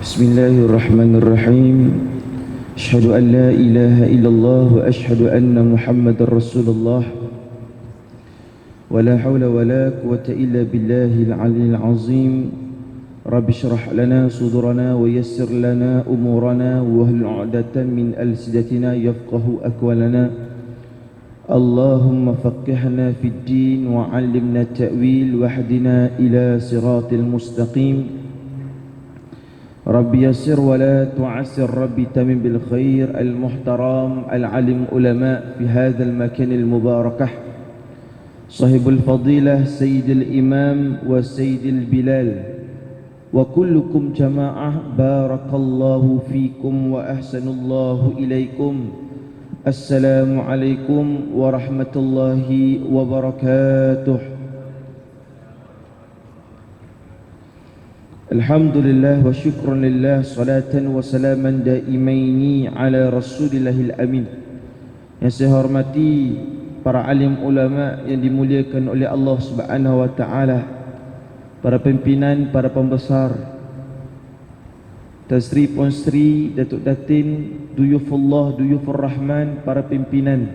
Bismillahirrahmanirrahim. Asyhadu an la ilaha illallah wa asyhadu anna Muhammadar Rasulullah. Wa la hawla wa la quwwata illa billahil aliyyil azim. Rabbi shrah lana sudurana wa yassir lana umurana wa hlul 'uqdatam min alsidatina yafqahu aqwalana. Allahumma faqqihna fid din wa 'allimna ta'wil wahdina ila siratil mustaqim. Rabbi yassir wa la tu'assir, Rabbi tamim bil khair. Al-muhtaram al-alim ulama fi hadzal makan al-mubarakah, sahibul fadilah sayyidil imam wa sayyidil bilal wa kullukum jama'ah. Barakallahu fikum wa ahsanallahu ilaikum. Assalamu alaikum warahmatullahi wabarakatuh. Alhamdulillah wa syukran lillah, salatan wa salaman daimaini ala rasulillahil amin. Yang saya hormati para alim ulama yang dimuliakan oleh Allah Subhanahu wa taala, para pimpinan, para pembesar, Tan Sri Puan Sri, Datuk Datin, Duyufullah, Duyufur Rahman, para pimpinan,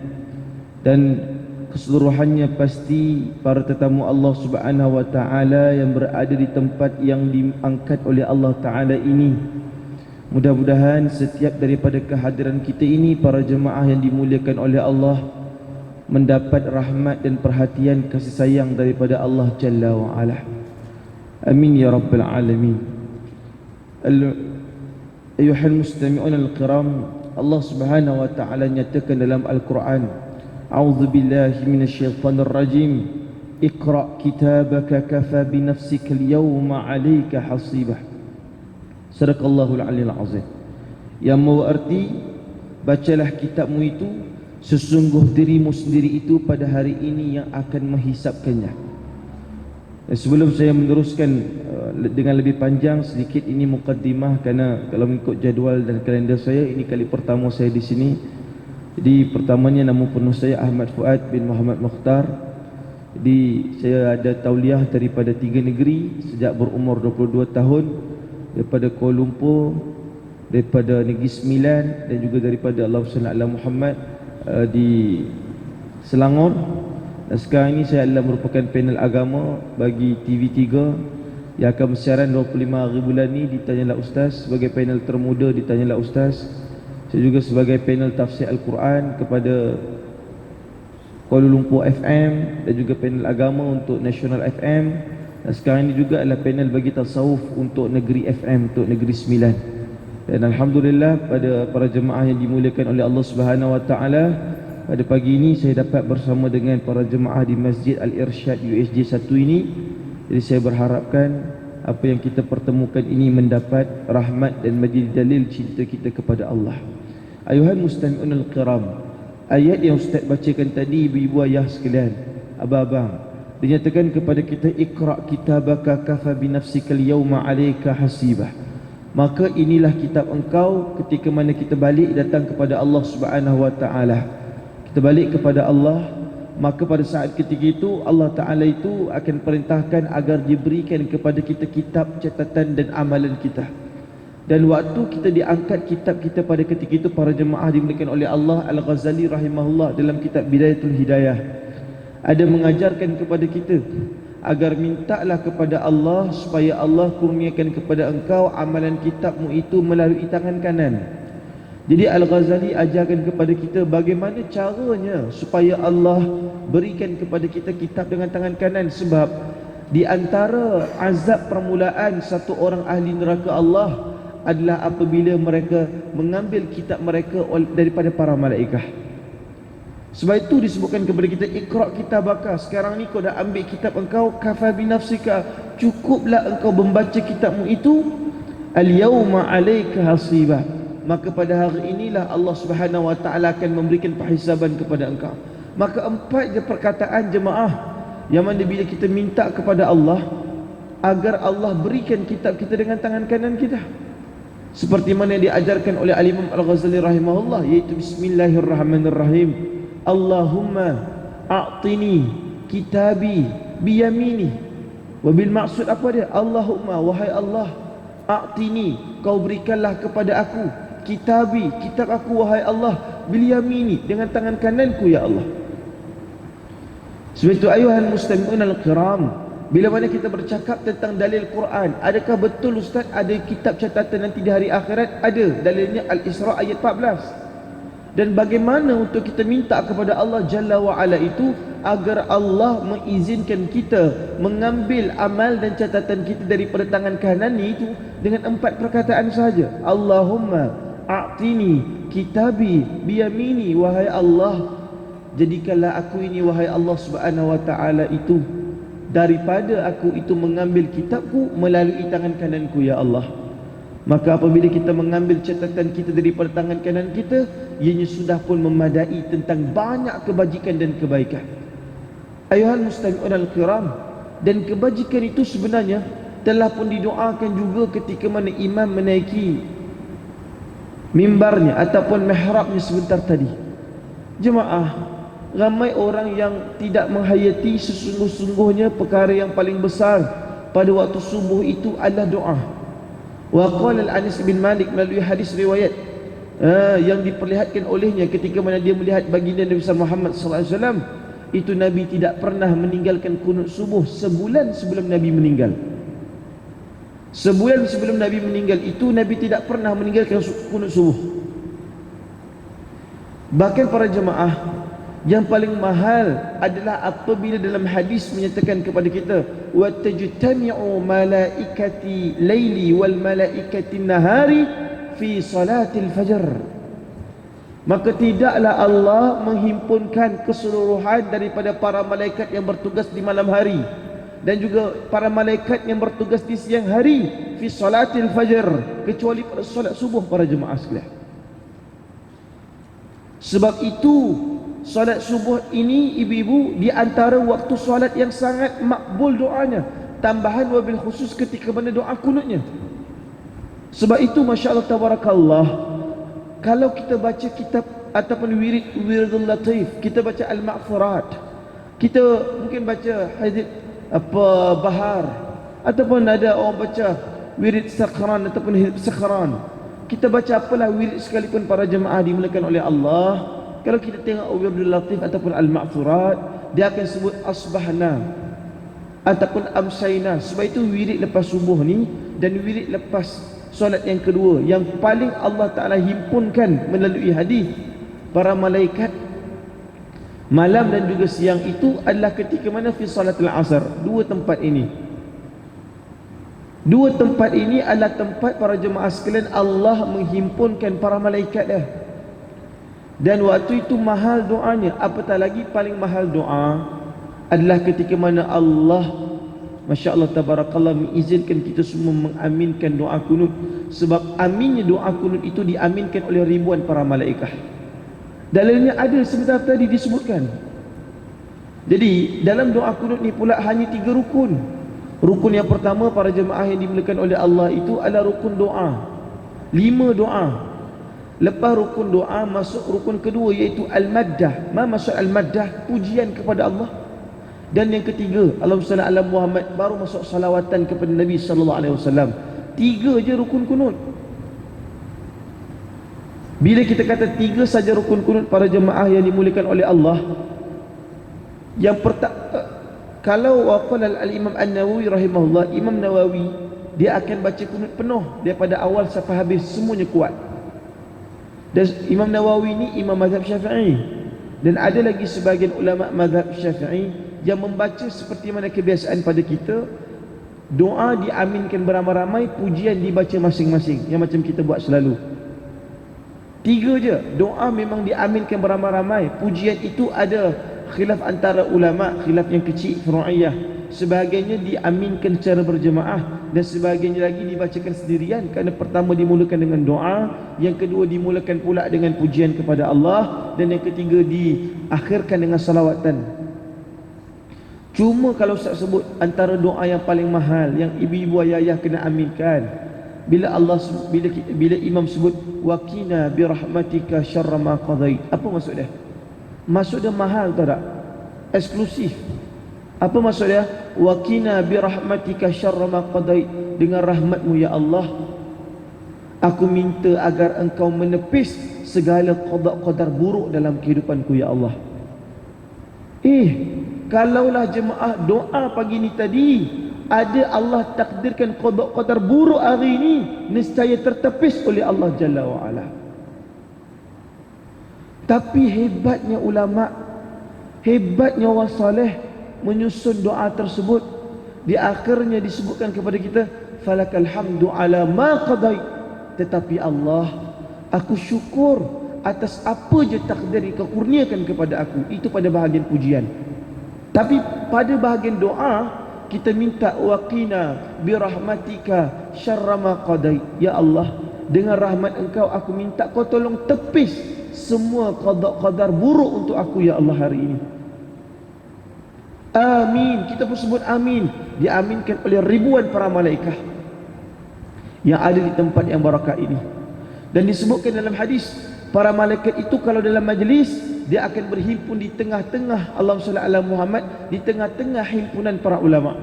dan keseluruhannya pasti para tetamu Allah Subhanahu wa taala yang berada di tempat yang diangkat oleh Allah taala ini. Mudah-mudahan setiap daripada kehadiran kita ini, para jemaah yang dimuliakan oleh Allah, mendapat rahmat dan perhatian kasih sayang daripada Allah Jalla wa Ala. Amin ya rabbal alamin. Ayyuhal mustami'un al-kiram, Allah Subhanahu wa taala nyatakan dalam Al-Quran, A'udzu billahi minasyaitonir rajim. Iqra' kitabaka kafa bi nafsika al-yawma 'alayka hasibah. Sadaqallahul 'aliyyil 'azim. Yang mau arti, bacalah kitabmu itu, sesungguh dirimu sendiri itu pada hari ini yang akan menghisapkannya. Dan sebelum saya meneruskan dengan lebih panjang sedikit, ini mukaddimah, kerana kalau mengikut jadual dan kalender saya, ini kali pertama saya di sini. Jadi pertamanya nama penuh saya Ahmad Fuad bin Muhammad Mukhtar. Jadi saya ada tauliah daripada 3 negeri sejak berumur 22 tahun, daripada Kuala Lumpur, daripada Negeri Sembilan, dan juga daripada Allahumma salli ala Muhammad di Selangor. Dan sekarang ini saya adalah merupakan panel agama bagi TV3 yang akan bersiaran 25 hari bulan ni. Ditanyalah Ustaz sebagai panel termuda, ditanyalah Ustaz. Saya juga sebagai panel tafsir Al-Quran kepada Kuala Lumpur FM, dan juga panel agama untuk National FM. Dan sekarang ini juga adalah panel bagi tasawuf untuk Negeri FM, untuk Negeri Sembilan. Dan Alhamdulillah, pada para jemaah yang dimuliakan oleh Allah Subhanahu wa taala, pada pagi ini saya dapat bersama dengan para jemaah di Masjid Al-Irsyad USJ 1 ini. Jadi saya berharapkan apa yang kita pertemukan ini mendapat rahmat dan menjadi dalil cinta kita kepada Allah. Ayuhal mustami'un al-kiram, ayat yang Ustaz bacakan tadi, ibu-ibu ayah sekalian, abang-abang, dinyatakan kepada kita, Iqra' kitabaka kafa bi nafsika al-yawma 'alayka hasibah. Maka inilah kitab engkau ketika mana kita balik datang kepada Allah Subhanahu wa taala. Kita balik kepada Allah, maka pada saat ketika itu Allah Ta'ala itu akan perintahkan agar diberikan kepada kita kitab catatan dan amalan kita. Dan waktu kita diangkat kitab kita pada ketika itu, para jemaah dimuliakan oleh Allah, Al-Ghazali rahimahullah dalam kitab Bidayatul Hidayah ada mengajarkan kepada kita agar mintalah kepada Allah supaya Allah kurniakan kepada engkau amalan kitabmu itu melalui tangan kanan. Jadi Al-Ghazali ajarkan kepada kita bagaimana caranya supaya Allah berikan kepada kita kitab dengan tangan kanan. Sebab di antara azab permulaan satu orang ahli neraka Allah adalah apabila mereka mengambil kitab mereka daripada para malaikah. Sebab itu disebutkan kepada kita, Iqra' kitabaka, sekarang ni kau dah ambil kitab engkau, kafa bi nafsika, cukuplah engkau membaca kitabmu itu, al-yawma 'alayka hasibah. Maka pada hari inilah Allah Subhanahu wa taala akan memberikan perhisaban kepada engkau. Maka 4 je perkataan jemaah yang mana bila kita minta kepada Allah agar Allah berikan kitab kita dengan tangan kanan kita, seperti mana yang diajarkan oleh Al-Imam Al-Ghazali rahimahullah, yaitu Bismillahirrahmanirrahim. Allahumma a'tini kitabi biyamini. Wabil maksud apa dia? Allahumma, wahai Allah, a'tini, kau berikanlah kepada aku kitabi, kitab aku wahai Allah, bil yamini, dengan tangan kananku ya Allah. Sebab itu ayuhal mustami'un al-kiram, bila mana kita bercakap tentang dalil Quran, adakah betul Ustaz ada kitab catatan nanti di hari akhirat? Ada, dalilnya Al-Isra ayat 14. Dan bagaimana untuk kita minta kepada Allah Jalla wa'ala itu agar Allah mengizinkan kita mengambil amal dan catatan kita daripada tangan kanan itu dengan 4 perkataan saja. Allahumma a'tini kitabi biyamini, wahai Allah, jadikanlah aku ini wahai Allah subhanahu wa ta'ala itu, daripada aku itu mengambil kitabku melalui tangan kananku ya Allah. Maka apabila kita mengambil catatan kita daripada tangan kanan kita, ianya sudah pun memadai tentang banyak kebajikan dan kebaikan. Ayuhal mustami'un al-kiram, dan kebajikan itu sebenarnya telah pun didoakan juga ketika mana imam menaiki mimbarnya ataupun mihrabnya sebentar tadi. Jemaah, ramai orang yang tidak menghayati sesungguh-sungguhnya perkara yang paling besar pada waktu subuh itu adalah doa. Wa qala al-Anas bin Malik melalui hadis riwayat yang diperlihatkan olehnya ketika mana dia melihat baginda Nabi Muhammad SAW, itu Nabi tidak pernah meninggalkan kunut subuh sebulan sebelum Nabi meninggal. Sebulan sebelum Nabi meninggal itu Nabi tidak pernah meninggalkan kunut subuh. Bahkan para jemaah, yang paling mahal adalah apabila dalam hadis menyatakan kepada kita, wa tajtami'u malaikati laili wal malaikati nahari fi salatil fajr. Maka tidaklah Allah menghimpunkan keseluruhan daripada para malaikat yang bertugas di malam hari dan juga para malaikat yang bertugas di siang hari fi salatil fajr, kecuali pada solat subuh para jemaah sekalian. Sebab itu solat subuh ini ibu-ibu di antara waktu solat yang sangat makbul doanya, tambahan wabil khusus ketika mana doa kunutnya. Sebab itu Masya Allah tabarakallah, kalau kita baca kitab ataupun wiridul latif, kita baca al-ma'furat, kita mungkin baca hadis bahar, ataupun ada orang baca wirid sakran ataupun hizb sakran, kita baca apalah wirid sekalipun para jemaah dimulakan oleh Allah, kalau kita tengok wiridul latif ataupun al-ma'furat, dia akan sebut asbahna ataupun amsayna. Sebab itu wirid lepas subuh ni dan wirid lepas solat yang kedua yang paling Allah Ta'ala himpunkan melalui hadis para malaikat malam dan juga siang itu adalah ketika mana fi salatul asar. Dua tempat ini adalah tempat para jemaah sekalian Allah menghimpunkan para malaikat dah. Dan waktu itu mahal doanya. Apatah lagi paling mahal doa adalah ketika mana Allah Masya Allah tabarakallah mengizinkan kita semua mengaminkan doa kunut. Sebab aminnya doa kunut itu diaminkan oleh ribuan para malaikat. Dalilnya ada sebentar tadi disebutkan. Jadi dalam doa kunut ni pula hanya 3 rukun. Rukun yang pertama para jemaah yang dimuliakan oleh Allah itu adalah rukun doa. 5 doa. Lepas rukun doa masuk rukun kedua iaitu al-maddah. Ma masuk al-maddah? Pujian kepada Allah. Dan yang ketiga, Allahumma salli ala Muhammad, baru masuk salawatan kepada Nabi sallallahu alaihi wasallam. 3 je rukun kunut. Bila kita kata 3 saja rukun kunut para jemaah yang dimuliakan oleh Allah, yang pertama, kalau waqala al-Imam An-Nawawi rahimahullah, Imam Nawawi dia akan baca kunut penuh daripada awal sampai habis, semuanya kuat. Dan Imam Nawawi ni imam mazhab Syafi'i, dan ada lagi sebagian ulama mazhab Syafi'i yang membaca seperti mana kebiasaan pada kita, doa diaminkan beramai-ramai, pujian dibaca masing-masing, yang macam kita buat selalu. 3 je, doa memang diaminkan beramai-ramai, pujian itu ada khilaf antara ulama, khilaf yang kecil furu'iyah. Sebahagiannya diaminkan secara berjemaah dan sebahagiannya lagi dibacakan sendirian, kerana pertama dimulakan dengan doa, yang kedua dimulakan pula dengan pujian kepada Allah, dan yang ketiga diakhirkan dengan salawatan. Cuma kalau Ustaz sebut antara doa yang paling mahal yang ibu-ibu ayah kena aminkan, bila imam sebut waqina birahmatika syarra ma qadait, apa maksud dia? Maksud dia mahal tak? Eksklusif. Apa maksud dia? Waqina birahmatika syarra ma qadait, dengan rahmatmu ya Allah Aku minta agar engkau menepis segala qada-qadar buruk dalam kehidupanku ya Allah. Kalaulah jemaah doa pagi ni tadi ada Allah takdirkan qada-qadar buruk hari ini, nescaya tertepis oleh Allah Jalla wa Ala. Tapi hebatnya ulama, hebatnya orang saleh menyusun doa tersebut. Di akhirnya disebutkan kepada kita, falakal hamdu ala ma qadait. Tetapi Allah, aku syukur atas apa je takdir yang kau kurniakan kepada aku. Itu pada bahagian pujian. Tapi pada bahagian doa, kita minta waqina birahmatika syarra ma qadait. Ya Allah, dengan rahmat engkau aku minta kau tolong tepis semua qada-qadar buruk untuk aku ya Allah hari ini. Amin. Kita pun sebut amin. Diaminkan oleh ribuan para malaikat yang ada di tempat yang barakah ini. Dan disebutkan dalam hadis, para malaikat itu kalau dalam majlis, dia akan berhimpun di tengah-tengah, Allahumma shalli ala Muhammad, di tengah-tengah himpunan para ulama.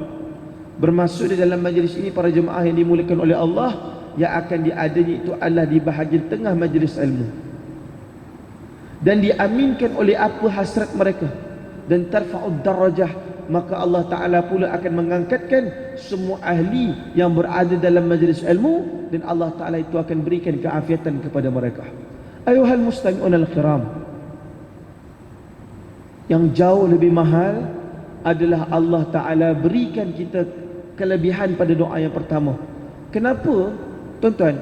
Bermaksud di dalam majlis ini para jemaah yang dimuliakan oleh Allah, yang akan diadanya itu adalah di bahagian tengah majlis ilmu. Dan diaminkan oleh apa hasrat mereka, dan tarfa'ud darajah, maka Allah Ta'ala pula akan mengangkatkan semua ahli yang berada dalam majlis ilmu, dan Allah Ta'ala itu akan berikan keafiatan kepada mereka. Ayuhal mustami'un al-kiram, yang jauh lebih mahal adalah Allah Ta'ala berikan kita kelebihan pada doa yang pertama. Kenapa? Tuan-tuan,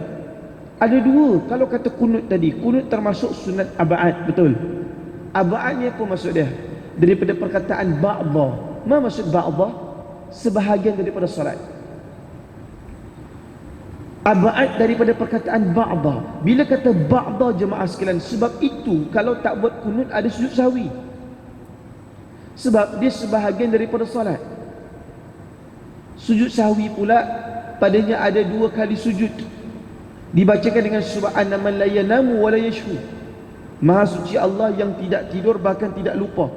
ada dua. Kalau kata kunut tadi, kunut termasuk sunat abad, betul? Abadnya apa maksud dia? Daripada perkataan ba'dha. Apa maksud ba'dha? Sebahagian daripada salat. Abad daripada perkataan ba'dha. Bila kata ba'dha jemaah sekalian, sebab itu kalau tak buat kunut ada sujud sahwi. Sebab dia sebahagian daripada salat. Sujud sahwi pula padanya ada dua kali sujud. Dibacakan dengan subhana man la yanamu wa la yashku. Maha suci Allah yang tidak tidur bahkan tidak lupa.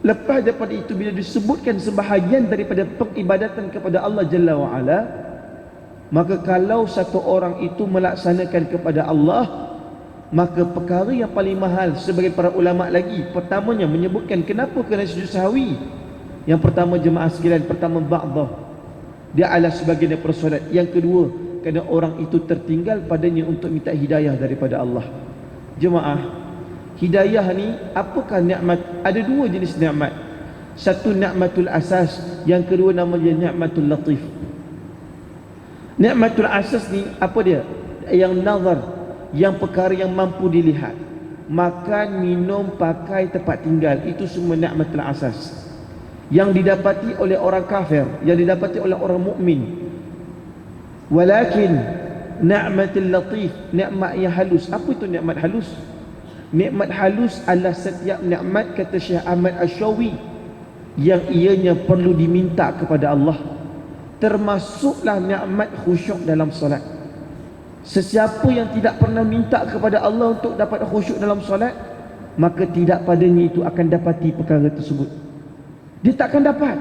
Lepas daripada itu, bila disebutkan sebahagian daripada peribadatan kepada Allah Jalla wa Ala, maka kalau satu orang itu melaksanakan kepada Allah, maka perkara yang paling mahal sebagai para ulama lagi, pertamanya menyebutkan kenapa kena sujud sahwi. Yang pertama jemaah sekalian, pertama ba'dha, dia adalah sebagian daripada solat. Yang kedua, kerana orang itu tertinggal padanya untuk minta hidayah daripada Allah. Jemaah, hidayah ni apakah nikmat? Ada dua jenis nikmat. Satu nikmatul asas, yang kedua namanya nikmatul latif. Nikmatul asas ni apa dia? Yang nazar, yang perkara yang mampu dilihat. Makan, minum, pakai, tempat tinggal, itu semua nikmatul asas. Yang didapati oleh orang kafir, yang didapati oleh orang mukmin. Walakin ni'matul latif, nikmat yang halus. Apa itu nikmat halus? Nikmat halus adalah setiap nikmat, kata Syekh Ahmad Asyawi, yang ianya perlu diminta kepada Allah. Termasuklah nikmat khusyuk dalam solat. Sesiapa yang tidak pernah minta kepada Allah untuk dapat khusyuk dalam solat, maka tidak padanya itu akan dapati perkara tersebut. Dia tak akan dapat.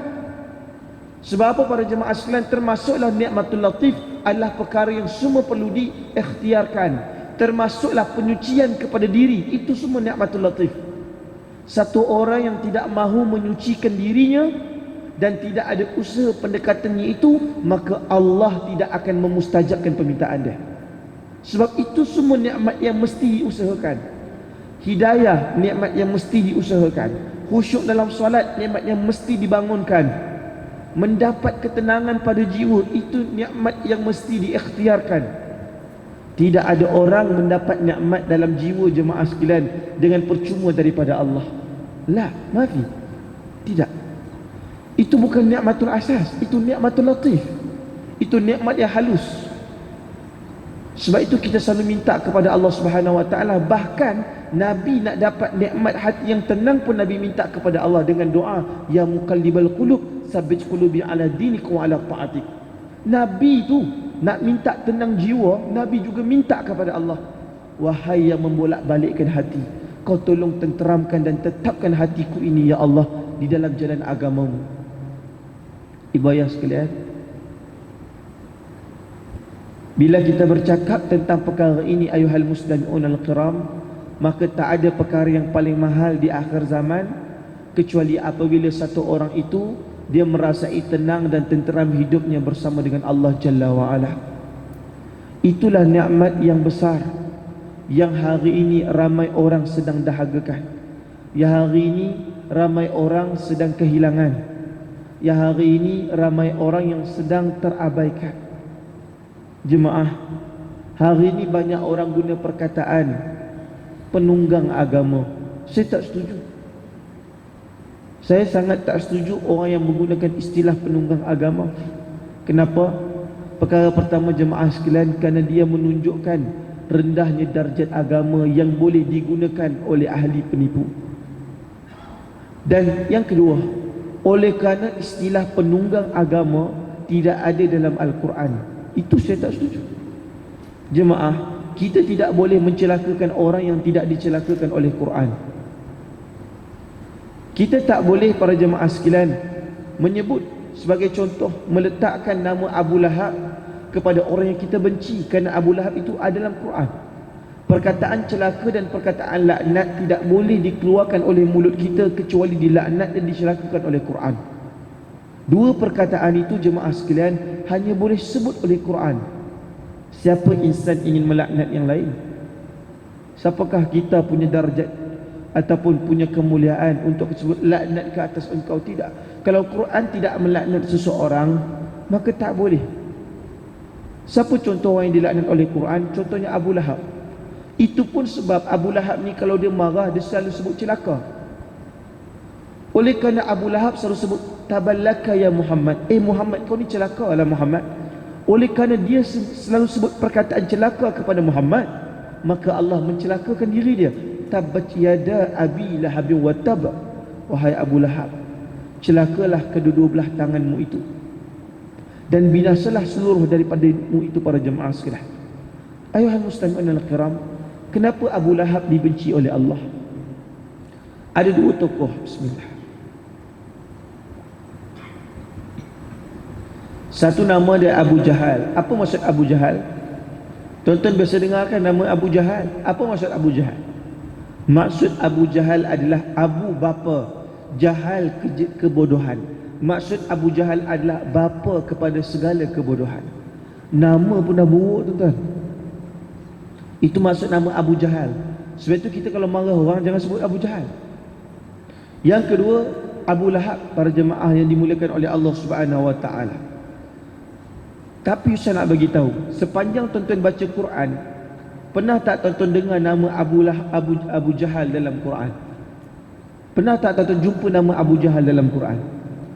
Sebab apa para jemaah sekalian? Termasuklah nikmatul latif adalah perkara yang semua perlu diikhtiarkan. Termasuklah penyucian kepada diri, itu semua nikmatul latif. Satu orang yang tidak mahu menyucikan dirinya dan tidak ada usaha pendekatannya itu, maka Allah tidak akan memustajabkan permintaan dia. Sebab itu semua nikmat yang mesti diusahakan. Hidayah, nikmat yang mesti diusahakan. Khusyuk dalam solat, nikmat yang mesti dibangunkan. Mendapat ketenangan pada jiwa, itu nikmat yang mesti diikhtiarkan. Tidak ada orang mendapat nikmat dalam jiwa jemaah sekalian dengan percuma daripada Allah. La, maafi. Tidak. Itu bukan nikmatul asas, itu nikmatul latif. Itu nikmat yang halus. Sebab itu kita selalu minta kepada Allah Subhanahu wa taala. Bahkan Nabi nak dapat nikmat hati yang tenang pun Nabi minta kepada Allah dengan doa, ya muqallibal qulub, sabbit qulubi ala dinik wa ala ta'atik. Nabi tu nak minta tenang jiwa, Nabi juga minta kepada Allah, wahai yang membolak-balikkan hati, kau tolong tenteramkan dan tetapkan hatiku ini ya Allah di dalam jalan agamamu. Ibu ayah sekalian, Bila kita bercakap tentang perkara ini ayuhal muslimun al-kiram, maka tak ada perkara yang paling mahal di akhir zaman kecuali apabila satu orang itu dia merasai tenang dan tenteram hidupnya bersama dengan Allah Jalla wa Ala. Itulah nikmat yang besar yang hari ini ramai orang sedang dahagakan, yang hari ini ramai orang sedang kehilangan, yang hari ini ramai orang yang sedang terabaikan. Jemaah, hari ini banyak orang guna perkataan penunggang agama. Saya tak setuju. Saya sangat tak setuju orang yang menggunakan istilah penunggang agama. Kenapa? Perkara pertama jemaah sekalian, kerana dia menunjukkan rendahnya darjat agama yang boleh digunakan oleh ahli penipu. Dan yang kedua, oleh kerana istilah penunggang agama tidak ada dalam Al-Quran. Itu saya tak setuju. Jemaah, kita tidak boleh mencelakakan orang yang tidak dicelakakan oleh Quran. Kita tak boleh para jemaah sekalian menyebut sebagai contoh, meletakkan nama Abu Lahab kepada orang yang kita benci, kerana Abu Lahab itu ada dalam Quran. Perkataan celaka dan perkataan laknat tidak boleh dikeluarkan oleh mulut kita kecuali dilaknat dan dicelakakan oleh Quran. Dua perkataan itu jemaah sekalian hanya boleh sebut oleh Quran. Siapa insan ingin melaknat yang lain? Siapakah kita punya darjat ataupun punya kemuliaan untuk sebut laknat ke atas engkau? Tidak. Kalau Quran tidak melaknat seseorang, maka tak boleh. Siapa contoh orang yang dilaknat oleh Quran? Contohnya Abu Lahab. Itu pun sebab Abu Lahab ni kalau dia marah, dia selalu sebut celaka. Oleh kerana Abu Lahab selalu sebut taballaka ya Muhammad, Muhammad kau ni celaka lah Muhammad. Oleh kerana dia selalu sebut perkataan celaka kepada Muhammad, maka Allah mencelakakan diri dia. Tabbat yada abi lahabin wa tab. Wahai Abu Lahab, celakalah kedua-dua belah tanganmu itu, dan binasalah seluruh daripada-mu itu para jemaah sekalian. Ayuhal muslimin al-kiram, kenapa Abu Lahab dibenci oleh Allah? Ada dua tokoh. Bismillah. Satu nama dia Abu Jahal. Apa maksud Abu Jahal? Tuan-tuan biasa dengarkan nama Abu Jahal. Apa maksud Abu Jahal? Maksud Abu Jahal adalah Abu bapa, Jahal kebodohan. Maksud Abu Jahal adalah bapa kepada segala kebodohan. Nama pun dah buruk tuan-tuan. Itu maksud nama Abu Jahal. Sebab itu kita kalau marah orang jangan sebut Abu Jahal. Yang kedua, Abu Lahab, para jemaah yang dimuliakan oleh Allah Subhanahu wa taala. Tapi saya nak bagi tahu, sepanjang tuan-tuan baca Quran, pernah tak tuan-tuan dengar nama Abu Jahal dalam Quran? Pernah tak tuan-tuan jumpa nama Abu Jahal dalam Quran?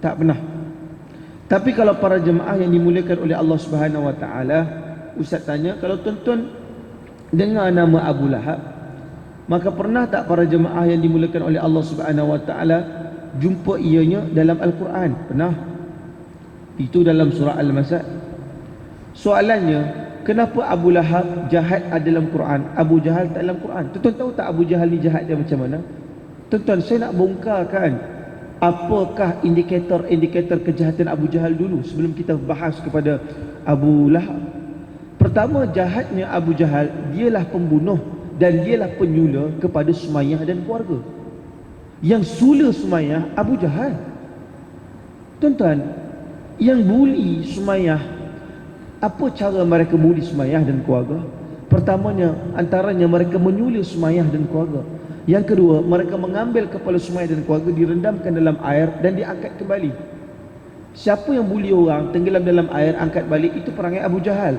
Tak pernah. Tapi kalau para jemaah yang dimuliakan oleh Allah Subhanahu wa taala, Ustaz tanya, kalau tuan-tuan dengar nama Abu Lahab, maka pernah tak para jemaah yang dimuliakan oleh Allah Subhanahu wa taala jumpa ianya dalam Al-Quran? Pernah. Itu dalam surah Al-Masad. Soalannya, kenapa Abu Lahab jahat ada dalam Quran, Abu Jahal tak dalam Quran? Tuan-tuan tahu tak Abu Jahal ni jahat dia macam mana? Tuan-tuan, saya nak bongkarkan apakah indikator-indikator kejahatan Abu Jahal dulu sebelum kita bahas kepada Abu Lahab. Pertama, jahatnya Abu Jahal, dialah pembunuh dan dialah penyula kepada Sumayyah dan keluarga. Yang sula Sumayyah Abu Jahal. Tuan-tuan, yang buli Sumayyah, apa cara mereka buli Sumayyah dan keluarga? Pertamanya, antaranya mereka menyula Sumayyah dan keluarga. Yang kedua, mereka mengambil kepala Sumayyah dan keluarga, direndamkan dalam air dan diangkat kembali. Siapa yang buli orang tenggelam dalam air, angkat balik, itu perangai Abu Jahal.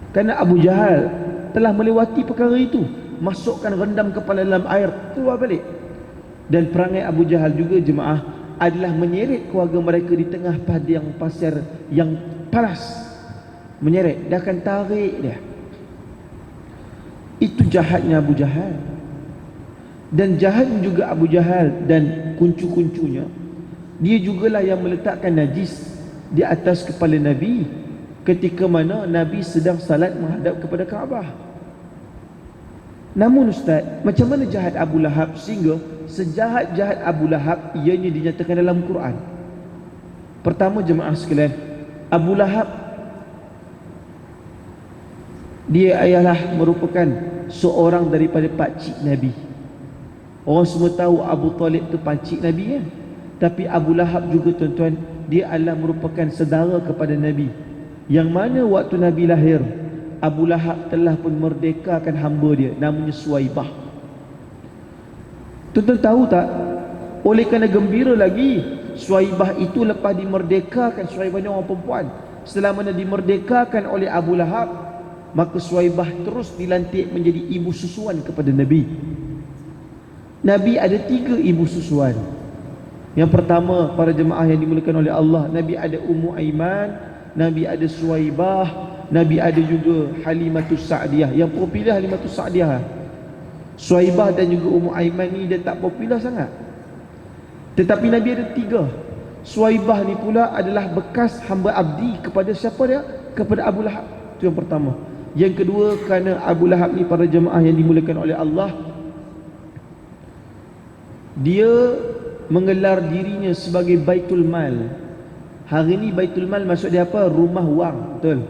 Kerana Abu Jahal telah melewati perkara itu, masukkan rendam kepala dalam air, keluar balik. Dan perangai Abu Jahal juga jemaah adalah menyeret keluarga mereka di tengah padang pasir yang panas. Menyeret, dia akan tarik dia. Itu jahatnya Abu Jahal. Dan jahat juga Abu Jahal dan kuncu-kuncunya, dia jugalah yang meletakkan najis di atas kepala Nabi ketika mana Nabi sedang salat menghadap kepada Kaabah. Namun Ustaz, macam mana jahat Abu Lahab sehingga sejahat-jahat Abu Lahab ianya dinyatakan dalam Quran? Pertama jemaah sekalian, Abu Lahab Dia ialah merupakan seorang daripada pakcik Nabi. Orang semua tahu Abu Talib tu pakcik Nabi kan. Tapi Abu Lahab juga tuan-tuan, dia adalah merupakan saudara kepada Nabi. Yang mana waktu Nabi lahir, Abu Lahab telah pun merdekakan hamba dia, namanya Suwaibah. Tuan-tuan tahu tak? Oleh kerana gembira lagi, Suwaibah itu lepas dimerdekakan, Suwaibah ni orang perempuan, setelah mana dimerdekakan oleh Abu Lahab, maka Suwaibah terus dilantik menjadi ibu susuan kepada Nabi. Nabi ada 3 ibu susuan. Yang pertama, para jemaah yang dimuliakan oleh Allah, Nabi ada Ummu Aiman, Nabi ada Suwaibah, Nabi ada juga Halimatus Sa'diyah. Yang popular Halimatus Sa'diyah. Suwaibah dan juga Ummu Aiman ni dia tak popular sangat. Tetapi Nabi ada 3. Suwaibah ni pula adalah bekas hamba abdi kepada siapa dia? Kepada Abu Lahab. Itu yang pertama. Yang kedua, kerana Abu Lahab ni, para jemaah yang dimuliakan oleh Allah, dia menggelar dirinya sebagai Baitul Mal. Hari ni Baitul Mal maksud dia apa? Rumah wang, betul.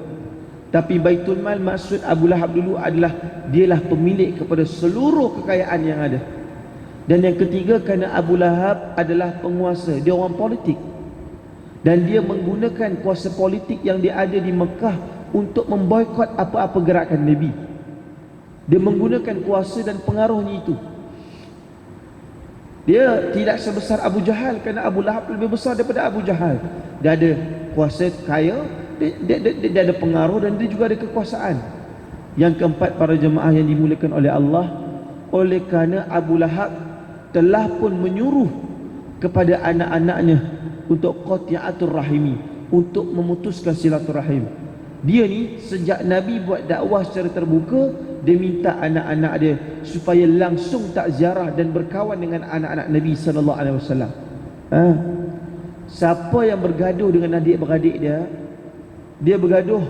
Tapi Baitul Mal maksud Abu Lahab dulu adalah dialah pemilik kepada seluruh kekayaan yang ada. Dan yang ketiga, kerana Abu Lahab adalah penguasa, dia orang politik. Dan dia menggunakan kuasa politik yang dia ada di Mekah untuk memboikot apa-apa gerakan Nabi. Dia menggunakan kuasa dan pengaruhnya itu. Dia tidak sebesar Abu Jahal, kerana Abu Lahab lebih besar daripada Abu Jahal. Dia ada kuasa kaya, dia ada pengaruh, dan dia juga ada kekuasaan. Yang keempat, para jemaah yang dimuliakan oleh Allah, oleh kerana Abu Lahab telah pun menyuruh kepada anak-anaknya untuk qati'atur rahimi, untuk memutuskan silaturahim. Dia ni sejak Nabi buat dakwah secara terbuka, dia minta anak-anak dia supaya langsung tak ziarah dan berkawan dengan anak-anak Nabi sallallahu alaihi wasallam. Siapa yang bergaduh dengan adik-beradik dia, dia bergaduh,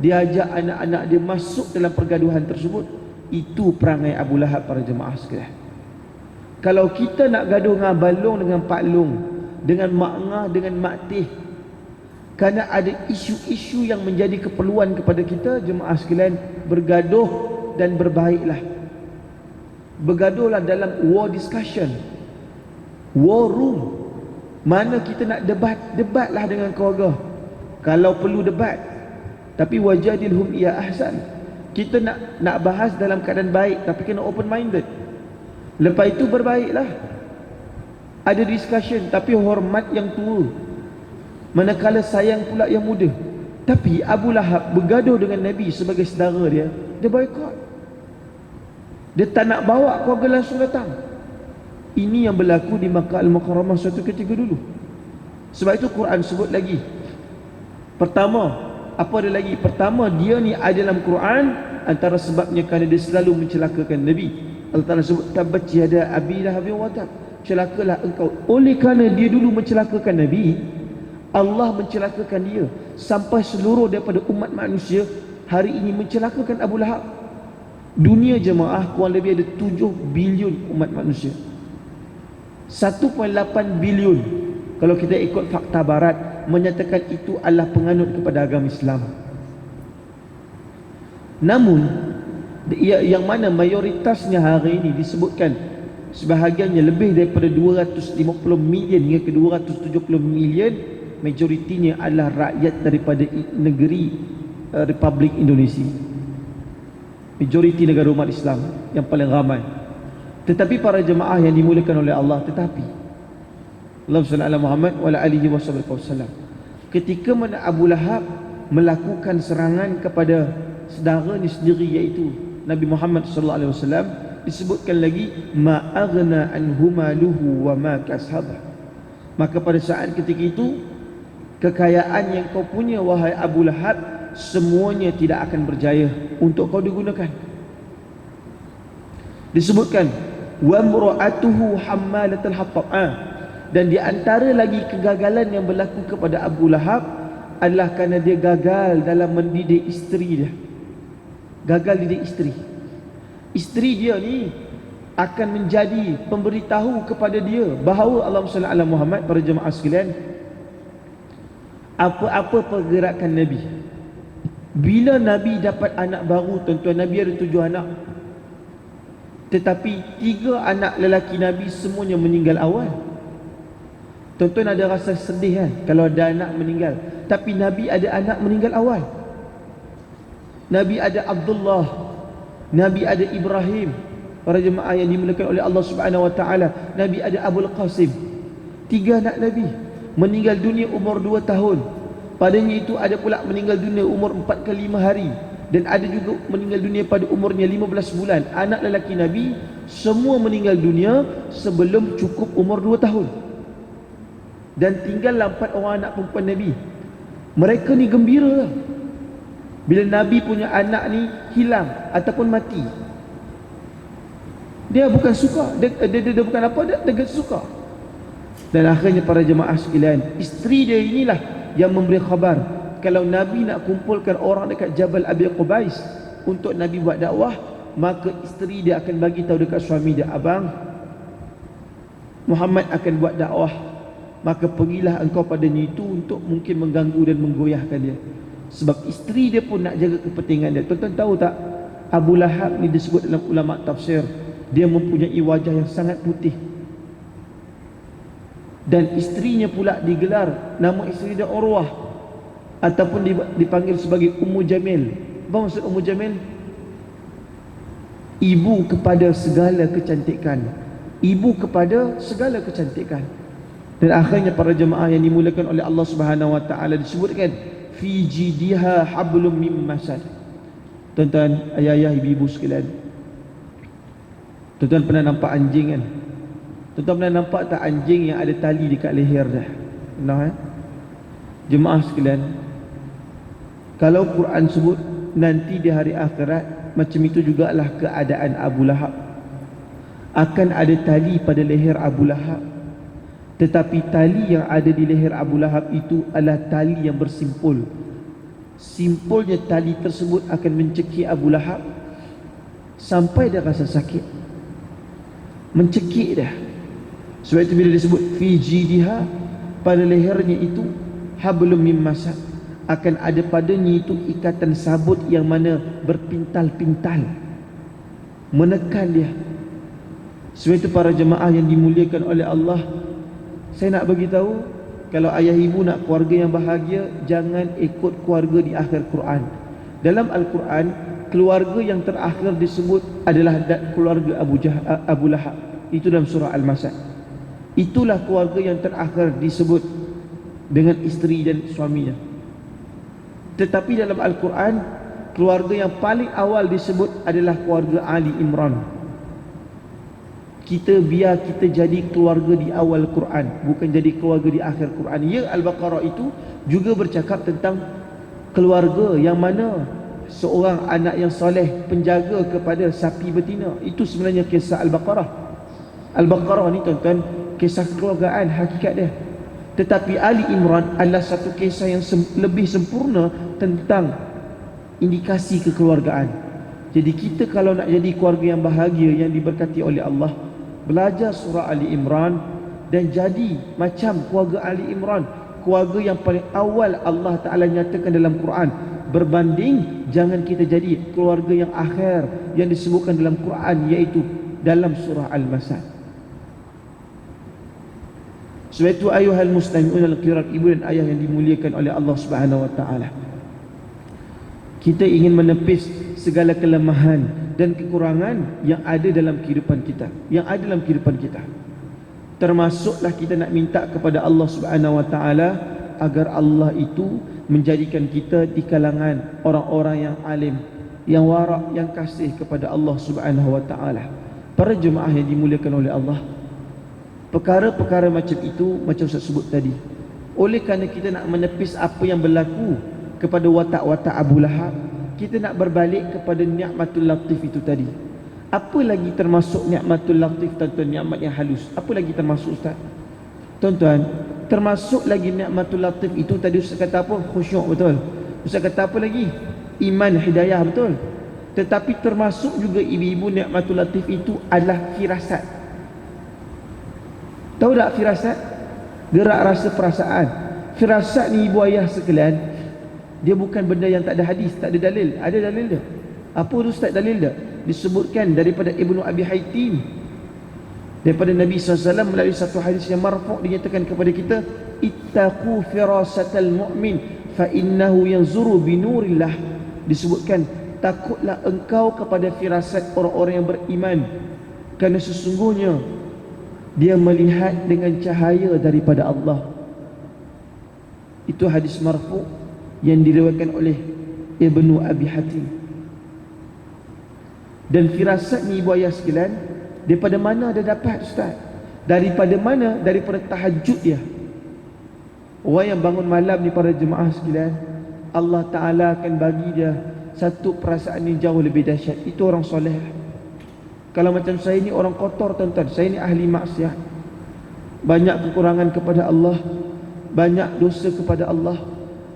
dia ajak anak-anak dia masuk dalam pergaduhan tersebut, itu perangai Abu Lahab, para jemaah sekalian. Kalau kita nak gaduh dengan Balong, dengan Pak Long, dengan Mak Ngah, dengan Mak Teh, kerana ada isu-isu yang menjadi keperluan kepada kita, jemaah sekalian, bergaduh dan berbaiklah. Bergaduhlah dalam war discussion, war room. Mana kita nak debat, debatlah dengan keluarga kalau perlu debat. Tapi wajadilhum iya ahsan. Kita nak bahas dalam keadaan baik, tapi kena open minded. Lepas itu berbaiklah. Ada discussion, tapi hormat yang tua, manakala sayang pula yang muda. Tapi Abu Lahab bergaduh dengan Nabi sebagai saudara dia, dia boikot. Dia tak nak bawa keluarga langsung datang. Ini yang berlaku di Makkah Al-Mukarramah suatu ketika dulu. Sebab itu Quran sebut lagi. Pertama, apa ada lagi? Pertama, dia ni ada dalam Quran, antara sebabnya kerana dia selalu mencelakakan Nabi. Allah Ta'ala sebut tabbat yada abi lahabin wa tab, celakalah engkau. Oleh kerana dia dulu mencelakakan Nabi, Allah mencelakakan dia sampai seluruh daripada umat manusia hari ini mencelakakan Abu Lahab. Dunia jemaah kurang lebih ada 7 bilion umat manusia. 1.8 bilion kalau kita ikut fakta barat menyatakan itu adalah penganut kepada agama Islam. Namun yang mana mayoritasnya hari ini disebutkan sebahagiannya lebih daripada 250 million hingga ke 270 million, majoritinya adalah rakyat daripada negeri Republik Indonesia. Majoriti negara umat Islam yang paling ramai. Tetapi para jemaah yang dimuliakan oleh Allah, tetapi Allahumma salli ala Muhammad wa ala alihi wasallam, ketika mana Abu Lahab melakukan serangan kepada saudaranya sendiri, iaitu Nabi Muhammad sallallahu alaihi wasallam, disebutkan lagi ma aghna anhu maluhu wa ma kasab. Maka pada saat ketika itu, kekayaan yang kau punya wahai Abu Lahab, semuanya tidak akan berjaya untuk kau digunakan. Disebutkan wa mura'atuhu hammalatul hatab. Dan di antara lagi kegagalan yang berlaku kepada Abu Lahab adalah kerana dia gagal dalam mendidik isteri dia. Gagal didik isteri. Isteri dia ni akan menjadi pemberitahu kepada dia bahawa Allahumma salli ala Muhammad, para jemaah sekalian, apa-apa pergerakan Nabi, Bila Nabi dapat anak baru, tuan-tuan, Nabi ada 7 anak. Tetapi 3 anak lelaki Nabi semuanya meninggal awal. Tuan-tuan ada rasa sedih kan kalau ada anak meninggal. Tapi Nabi ada anak meninggal awal. Nabi ada Abdullah, Nabi ada Ibrahim. Para jemaah yang dimuliakan oleh Allah Subhanahu Wa Taala, Nabi ada Abul Qasim. 3 anak Nabi meninggal dunia umur 2 tahun. Padanya itu ada pula meninggal dunia umur 4 ke 5 hari. Dan ada juga meninggal dunia pada umurnya 15 bulan. Anak lelaki Nabi semua meninggal dunia sebelum cukup umur 2 tahun. Dan tinggallah 4 orang anak perempuan Nabi. Mereka ni gembira bila Nabi punya anak ni hilang ataupun mati. Dia bukan suka, dia bukan apa, dia suka. Dan akhirnya para jemaah sekalian, isteri dia inilah yang memberi khabar kalau Nabi nak kumpulkan orang dekat Jabal Abi Qubais untuk Nabi buat dakwah, maka isteri dia akan bagi tahu dekat suami dia, abang, Muhammad akan buat dakwah, maka pergilah engkau padanya itu untuk mungkin mengganggu dan menggoyahkan dia. Sebab isteri dia pun nak jaga kepentingan dia. Tuan-tuan tahu tak, Abu Lahab ni disebut dalam ulama tafsir, dia mempunyai wajah yang sangat putih. Dan isterinya pula digelar nama isteri dia Urwah, ataupun dipanggil sebagai Ummu Jamil. Apa maksud Ummu Jamil? Ibu kepada segala kecantikan. Ibu kepada segala kecantikan. Dan akhirnya para jemaah yang dimuliakan oleh Allah Subhanahu Wa Taala disebutkan fi jidiha hablum mim masad. Tuan-tuan, ayah-ayah, ibu-ibu sekalian, tuan-tuan pernah nampak anjing kan? Tuan-tuan pernah nampak tak anjing yang ada tali dekat leher dah? Pernah Jemaah sekalian, kalau Quran sebut nanti di hari akhirat, macam itu jugalah keadaan Abu Lahab. Akan ada tali pada leher Abu Lahab, tetapi tali yang ada di leher Abu Lahab itu adalah tali yang bersimpul. Simpulnya tali tersebut akan mencekik Abu Lahab sampai dia rasa sakit, mencekik dah. Sebab itu bila disebut fi jidiha, pada lehernya itu hablum mim masad, akan ada padanya itu ikatan sabut yang mana berpintal-pintal menekan dia. Sebab itu para jemaah yang dimuliakan oleh Allah, saya nak bagi tahu, kalau ayah ibu nak keluarga yang bahagia, jangan ikut keluarga di akhir Quran. Dalam Al-Quran, keluarga yang terakhir disebut adalah keluarga Abu Lahab. Itu dalam surah Al-Masad. Itulah keluarga yang terakhir disebut dengan isteri dan suaminya. Tetapi dalam Al-Quran, keluarga yang paling awal disebut adalah keluarga Ali Imran. Biar kita jadi keluarga di awal Quran, bukan jadi keluarga di akhir Quran. Ya, Al-Baqarah itu juga bercakap tentang keluarga yang mana seorang anak yang soleh penjaga kepada sapi betina. Itu sebenarnya kisah Al-Baqarah. Al-Baqarah ni tuan-tuan, kisah kekeluargaan hakikat dia. Tetapi Ali Imran adalah satu kisah yang lebih sempurna tentang indikasi kekeluargaan. Jadi kita kalau nak jadi keluarga yang bahagia, yang diberkati oleh Allah, belajar surah Ali Imran dan jadi macam keluarga Ali Imran, keluarga yang paling awal Allah Ta'ala nyatakan dalam Quran. Berbanding, jangan kita jadi keluarga yang akhir yang disebutkan dalam Quran, iaitu dalam surah Al-Masad. Sebab itu ayuhal muslimun al-kiram, ibu dan ayah yang dimuliakan oleh Allah Subhanahu Wa Ta'ala, kita ingin menepis segala kelemahan dan kekurangan yang ada dalam kehidupan kita, termasuklah kita nak minta kepada Allah Subhanahu Wa Ta'ala agar Allah itu menjadikan kita di kalangan orang-orang yang alim, yang warak, yang kasih kepada Allah Subhanahu Wa Ta'ala. Para jemaah yang dimuliakan oleh Allah, perkara-perkara macam itu, macam saya sebut tadi, oleh kerana kita nak menepis apa yang berlaku kepada watak-watak Abu Lahab, kita nak berbalik kepada ni'matul latif itu tadi. Apa lagi termasuk ni'matul latif, tuan-tuan? Ni'mat yang halus. Apa lagi termasuk, Ustaz? Tuan-tuan, termasuk lagi ni'matul latif itu tadi Ustaz kata apa? Khusyuk, betul. Ustaz kata apa lagi? Iman, hidayah, betul. Tetapi termasuk juga ibu-ibu ni'matul latif itu adalah firasat. Tahu tak firasat? Gerak rasa perasaan. Firasat ni ibu ayah sekalian, Dia bukan benda yang tak ada hadis, tak ada dalil. Ada dalil dia. Apa tu Ustaz dalil dia? Disebutkan daripada Ibnu Abi Haitim, daripada Nabi SAW melalui satu hadis yang marfu', dinyatakan kepada kita, ittaqu firasatal mu'min fa innahu yanzuru binurillah. Disebutkan, takutlah engkau kepada firasat orang-orang yang beriman, kerana sesungguhnya dia melihat dengan cahaya daripada Allah. Itu hadis marfu' yang diriwayatkan oleh Ibnu Abi Hatim. Dan firasat ni ibu ayah sekalian, daripada mana dia dapat Ustaz? Daripada mana? Daripada tahajud dia. Orang yang bangun malam ni para jemaah sekalian, Allah Ta'ala akan bagi dia satu perasaan yang jauh lebih dahsyat. Itu orang soleh. Kalau macam saya ni orang kotor tuan-tuan, saya ni ahli maksiat, banyak kekurangan kepada Allah, banyak dosa kepada Allah.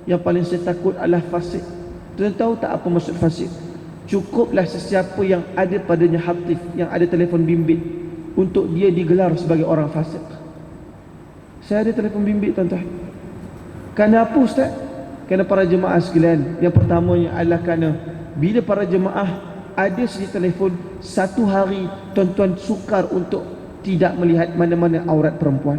Yang paling saya takut adalah fasik. Tuan tahu tak apa maksud fasik? Cukuplah sesiapa yang ada padanya hatif, yang ada telefon bimbit, untuk dia digelar sebagai orang fasik. Saya ada telefon bimbit tuan-tuan. Kerana apa Ustaz? Kerana para jemaah sekalian, yang pertamanya adalah kerana bila para jemaah ada segi telefon, satu hari tuan-tuan sukar untuk tidak melihat mana-mana aurat perempuan.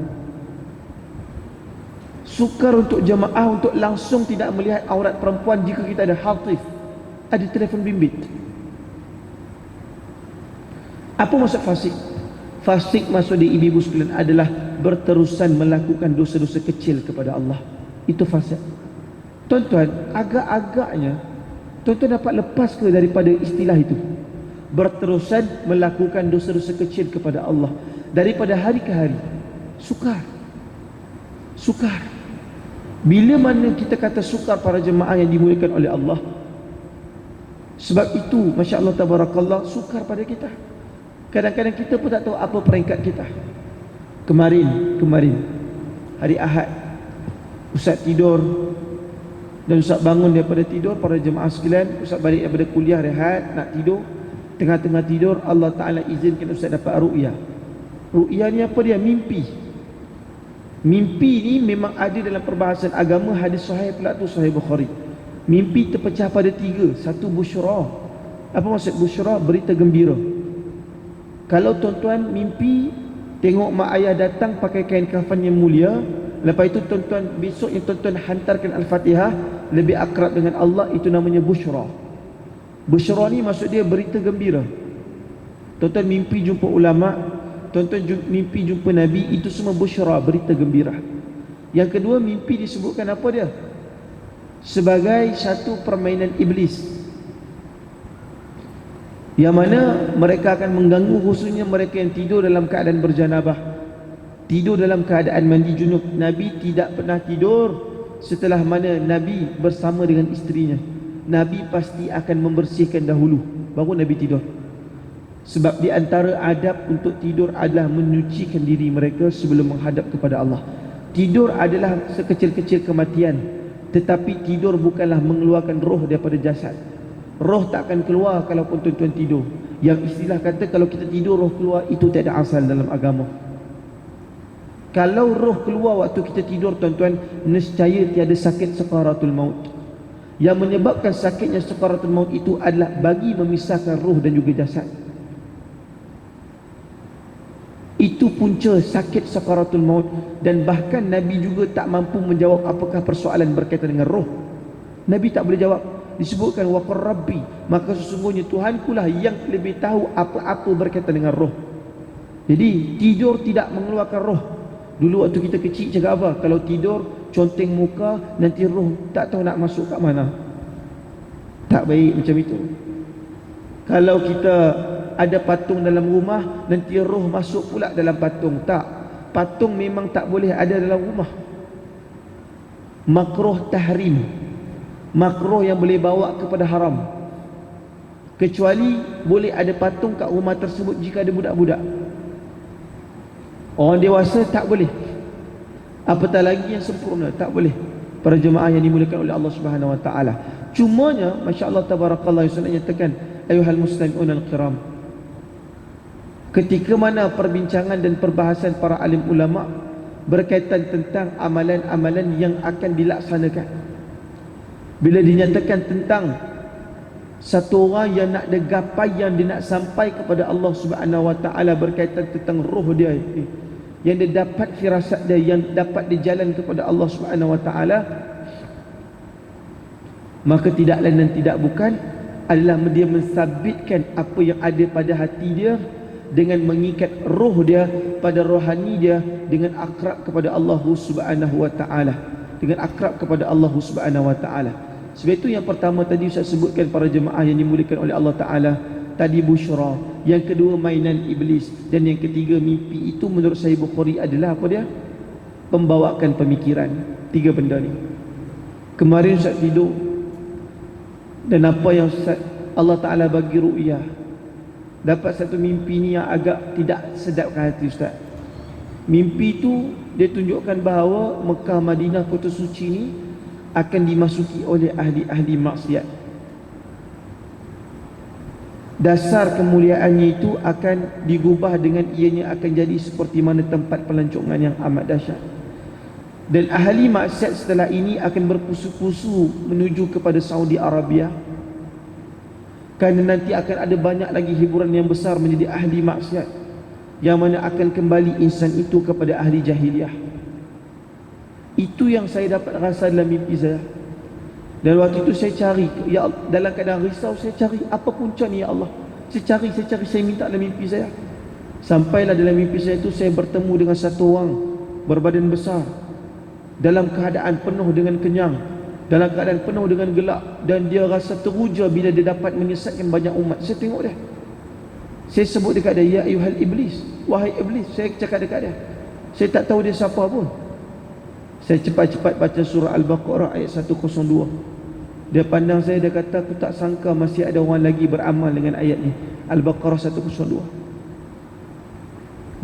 Sukar untuk jemaah untuk langsung tidak melihat aurat perempuan jika kita ada hatif, ada telefon bimbit. Apa maksud fasik? Fasik maksud di ibu-ibu sekalian adalah berterusan melakukan dosa-dosa kecil kepada Allah. Itu fasik. Tuan-tuan, agak-agaknya tuan-tuan dapat lepas ke daripada istilah itu? Berterusan melakukan dosa-dosa kecil kepada Allah, daripada hari ke hari. Sukar. Bila mana kita kata sukar para jemaah yang dimuliakan oleh Allah? Sebab itu, Masya Allah Tabarakallah, sukar pada kita. Kadang-kadang kita pun tak tahu apa peringkat kita. Kemarin hari Ahad, Ustaz tidur, dan Ustaz bangun daripada tidur. Para jemaah sekalian, Ustaz balik daripada kuliah, rehat, nak tidur. Tengah-tengah tidur, Allah Ta'ala izinkan Ustaz dapat ru'yah. Ru'yah ni apa dia? Mimpi. Mimpi ni memang ada dalam perbahasan agama. Hadis sahih pula tu, Sahih Bukhari. Mimpi terpecah pada tiga. Satu, busyra. Apa maksud busyra? Berita gembira. Kalau tuan-tuan mimpi tengok mak ayah datang pakai kain kafan yang mulia, lepas itu tuan-tuan besok yang tuan-tuan hantarkan Al-Fatihah, lebih akrab dengan Allah, itu namanya busyra. Busyra ni maksud dia berita gembira. Tuan-tuan mimpi jumpa ulama', tuan-tuan mimpi jumpa Nabi, itu semua busyra, berita gembira. Yang kedua, mimpi disebutkan apa dia? Sebagai satu permainan iblis, yang mana mereka akan mengganggu khususnya mereka yang tidur dalam keadaan berjanabah, tidur dalam keadaan mandi junub. Nabi tidak pernah tidur setelah mana Nabi bersama dengan isterinya. Nabi pasti akan membersihkan dahulu, baru Nabi tidur. Sebab di antara adab untuk tidur adalah menyucikan diri mereka sebelum menghadap kepada Allah. Tidur adalah sekecil-kecil kematian, tetapi tidur bukanlah mengeluarkan roh daripada jasad. Roh tak akan keluar kalaupun tuan-tuan tidur. Yang istilah kata kalau kita tidur roh keluar, itu tak ada asal dalam agama. Kalau roh keluar waktu kita tidur tuan-tuan, nescaya tiada sakit sakaratul maut. Yang menyebabkan sakitnya sakaratul maut itu adalah bagi memisahkan roh dan juga jasad. Itu punca sakit sakaratul maut. Dan bahkan Nabi juga tak mampu menjawab apakah persoalan berkaitan dengan roh. Nabi tak boleh jawab. Disebutkan waqur rabbi, maka sesungguhnya Tuhanku lah yang lebih tahu apa-apa berkaitan dengan roh. Jadi tidur tidak mengeluarkan roh. Dulu waktu kita kecil cakap apa? Kalau tidur conteng muka, nanti roh tak tahu nak masuk kat mana. Tak baik macam itu. Kalau kita ada patung dalam rumah, nanti roh masuk pula dalam patung. Tak, patung memang tak boleh ada dalam rumah. Makruh tahrim, makruh yang boleh bawa kepada haram. Kecuali boleh ada patung kat rumah tersebut jika ada budak-budak. Orang dewasa tak boleh. Apatah lagi yang sempurna, tak boleh. Para jemaah yang dimuliakan oleh Allah Subhanahu wa taala. Cumanya masya-Allah tabarakallah, yang nyatakan ayuhal muslimun al-kiram, ketika mana perbincangan dan perbahasan para alim ulama berkaitan tentang amalan-amalan yang akan dilaksanakan, Bila dinyatakan tentang satu orang yang nak ada gapai yang dia nak sampai kepada Allah Subhanahu Wa Taala berkaitan tentang roh dia, yang dia dapat firasat dia, yang dapat dijalan kepada Allah Subhanahu Wa Taala, maka tidak lain dan tidak bukan adalah dia mensabitkan apa yang ada pada hati dia dengan mengikat roh dia pada rohani dia dengan akrab kepada Allah Subhanahu Wa Taala, dengan akrab kepada Allah Subhanahu Wa Taala. Sebab itu yang pertama tadi saya sebutkan para jemaah yang dimuliakan oleh Allah Taala, tadi busyra, yang kedua mainan iblis, dan yang ketiga mimpi. Itu menurut Sahih Bukhari adalah apa dia? Pembawakan pemikiran. Tiga benda ni. Kemarin Ustaz tidur dan apa yang Allah Ta'ala bagi ru'yah, dapat satu mimpi ni yang agak tidak sedapkan hati Ustaz. Mimpi tu dia tunjukkan bahawa Mekah, Madinah, kota suci ni akan dimasuki oleh ahli-ahli maksiat. Dasar kemuliaannya itu akan digubah dengan ianya akan jadi seperti mana tempat pelancongan yang amat dahsyat. Dan ahli maksiat setelah ini akan berpusu-pusu menuju kepada Saudi Arabia, kerana nanti akan ada banyak lagi hiburan yang besar menjadi ahli maksiat, yang mana akan kembali insan itu kepada ahli jahiliah. Itu yang saya dapat rasa dalam mimpi saya. Dan waktu itu saya cari, ya Allah, dalam keadaan risau saya cari apa punca ni ya Allah. Saya cari, saya minta dalam mimpi saya. Sampailah dalam mimpi saya itu saya bertemu dengan satu orang berbadan besar, dalam keadaan penuh dengan kenyang, dalam keadaan penuh dengan gelap, dan dia rasa teruja bila dia dapat menyesatkan banyak umat. Saya tengok dia, saya sebut dekat dia, ya ayuhal iblis, wahai iblis. Saya cakap dekat dia, saya tak tahu dia siapa pun. Saya cepat-cepat baca surah Al-Baqarah ayat 102. Dia pandang saya, dia kata, aku tak sangka masih ada orang lagi beramal dengan ayat ni, Al-Baqarah 102.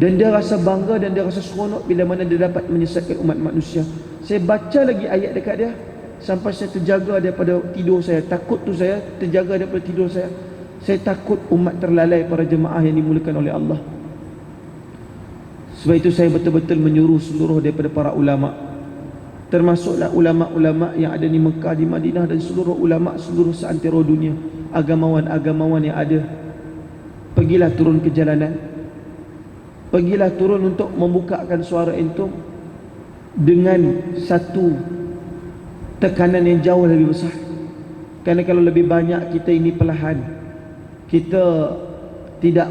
Dan dia rasa bangga dan dia rasa seronok bila mana dia dapat menyesatkan umat manusia. Saya baca lagi ayat dekat dia sampai saya terjaga daripada tidur saya. Takut tu saya terjaga daripada tidur saya. Saya takut umat terlalai, para jemaah yang dimuliakan oleh Allah. Sebab itu saya betul-betul menyuruh seluruh daripada para ulama, termasuklah ulama-ulama yang ada di Mekah, di Madinah, dan seluruh ulama seluruh seantero dunia, agamawan-agamawan yang ada, pergilah turun ke jalanan, pergilah turun untuk membukakan suara entum dengan satu tekanan yang jauh lebih besar. Kerana kalau lebih banyak kita ini perlahan, kita tidak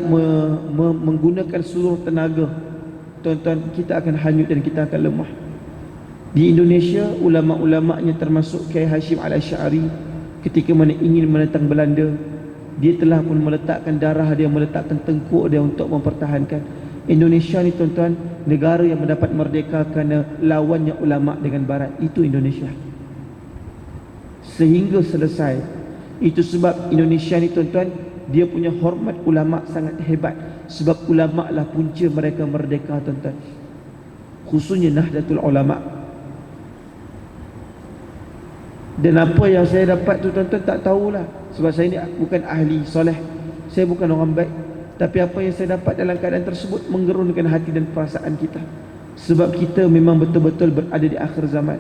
menggunakan seluruh tenaga, tuan-tuan, kita akan hanyut dan kita akan lemah. Di Indonesia, ulama-ulamanya termasuk Kiai Hashim Al-Asy'ari, ketika mana ingin menentang Belanda, dia telah pun meletakkan darah dia, meletakkan tengkuk dia untuk mempertahankan Indonesia ni, tuan-tuan. Negara yang mendapat merdeka kerana lawannya ulama dengan barat, itu Indonesia, sehingga selesai. Itu sebab Indonesia ni, tuan-tuan, dia punya hormat ulama sangat hebat, sebab ulama lah punca mereka merdeka, tuan-tuan, khususnya Nahdlatul Ulama. Dan apa yang saya dapat tu, tuan-tuan, tak tahulah, sebab saya ni bukan ahli soleh, saya bukan orang baik. Tapi apa yang saya dapat dalam keadaan tersebut menggerunkan hati dan perasaan kita, sebab kita memang betul-betul berada di akhir zaman.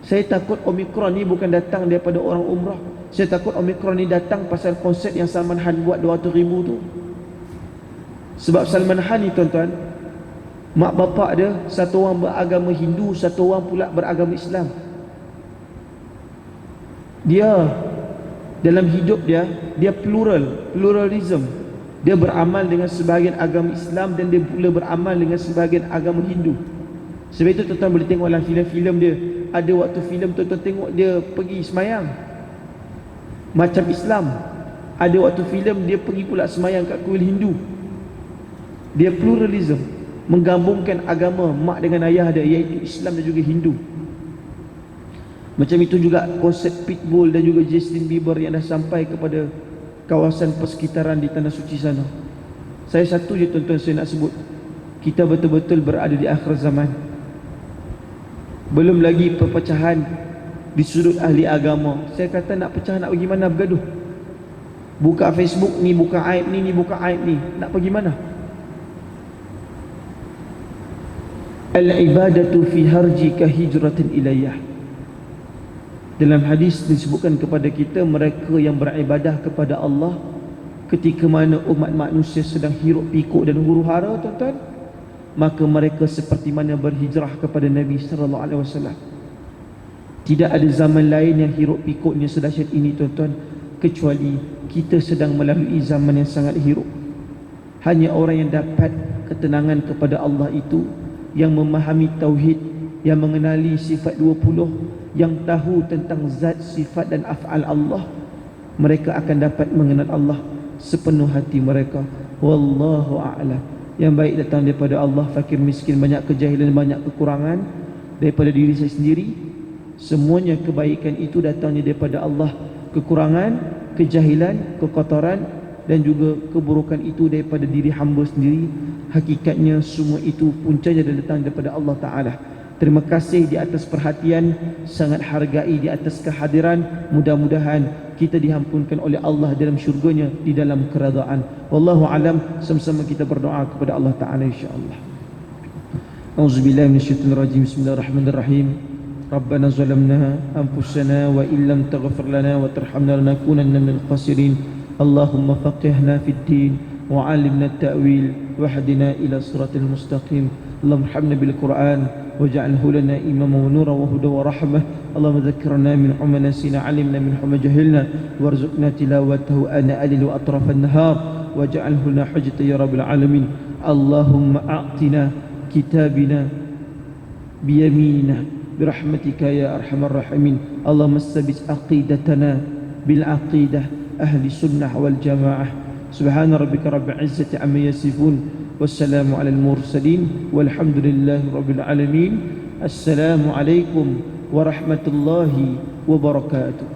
Saya takut Omikron ni bukan datang daripada orang umrah. Saya takut Omikron ni datang pasal konsep yang Salman Khan buat 200,000 tu. Sebab Salman Khan ni, tuan-tuan, mak bapak dia satu orang beragama Hindu, satu orang pula beragama Islam. Dia dalam hidup dia pluralism. Dia beramal dengan sebahagian agama Islam dan dia pula beramal dengan sebahagian agama Hindu. Sebab itu tuan-tuan boleh tengok dalam filem-filem dia, ada waktu filem tuan-tuan tengok dia pergi semayang macam Islam, ada waktu filem dia pergi pula semayang kat kuil Hindu. Dia pluralism, menggabungkan agama mak dengan ayah dia, iaitu Islam dan juga Hindu. Macam itu juga konsep Pitbull dan juga Justin Bieber yang dah sampai kepada kawasan persekitaran di Tanah Suci sana. Saya satu je, tuan-tuan, saya nak sebut, kita betul-betul berada di akhir zaman. Belum lagi perpecahan di sudut ahli agama. Saya kata nak pecah, nak pergi mana, bergaduh. Buka Facebook ni, buka aib ni buka aib ni, nak pergi mana? Al-ibadatu fi harji ka hijratin ilayah. Dalam hadis disebutkan kepada kita, mereka yang beribadah kepada Allah ketika mana umat manusia sedang hiruk pikuk dan huru-hara, tuan-tuan, maka mereka seperti mana berhijrah kepada Nabi sallallahu alaihi wasallam. Tidak ada zaman lain yang hiruk pikuknya sedahsyat ini, tuan-tuan, kecuali kita sedang melalui zaman yang sangat hiruk. Hanya orang yang dapat ketenangan kepada Allah itu, yang memahami tauhid, yang mengenali sifat 20, yang tahu tentang zat, sifat dan af'al Allah, mereka akan dapat mengenal Allah sepenuh hati mereka. Wallahu a'lam. Yang baik datang daripada Allah, fakir miskin, banyak kejahilan, banyak kekurangan daripada diri saya sendiri. Semuanya kebaikan itu datangnya daripada Allah. Kekurangan, kejahilan, kekotoran dan juga keburukan itu daripada diri hamba sendiri. Hakikatnya semua itu puncanya datang daripada Allah Ta'ala. Terima kasih di atas perhatian, sangat hargai di atas kehadiran. Mudah-mudahan kita diampunkan oleh Allah dalam syurganya, di dalam keredaan. Wallahu alam. Sama-sama kita berdoa kepada Allah Ta'ala insyaAllah. Auzubillahi minasyaitonir rajim. Bismillahirrahmanirrahim. Rabbana zalamna anfusana wa illam taghfir lana wa tarhamna lanakunanna minal khasirin. Allahumma faqihna fid din wa 'allimna at-ta'wil wahdina ila siratal mustaqim. Allahumma arhamna bil Qur'an واجعله لنا إماما ونورا وهدى ورحمة. اللهم ذكرنا من حمى نسينا، علمنا من حمى جهلنا، وارزقنا تلاوته آناء الليل وأطراف النهار، واجعله لنا حجة يا رب العالمين. اللهم أعطنا كتابنا بيميننا برحمتك يا أرحم الراحمين. اللهم ثبت عقيدتنا بالعقيدة أهل السنة والجماعة. سبحان ربك رب العزة عما يصفون، والسلام على المرسلين، والحمد لله رب العالمين. السلام عليكم ورحمة الله وبركاته.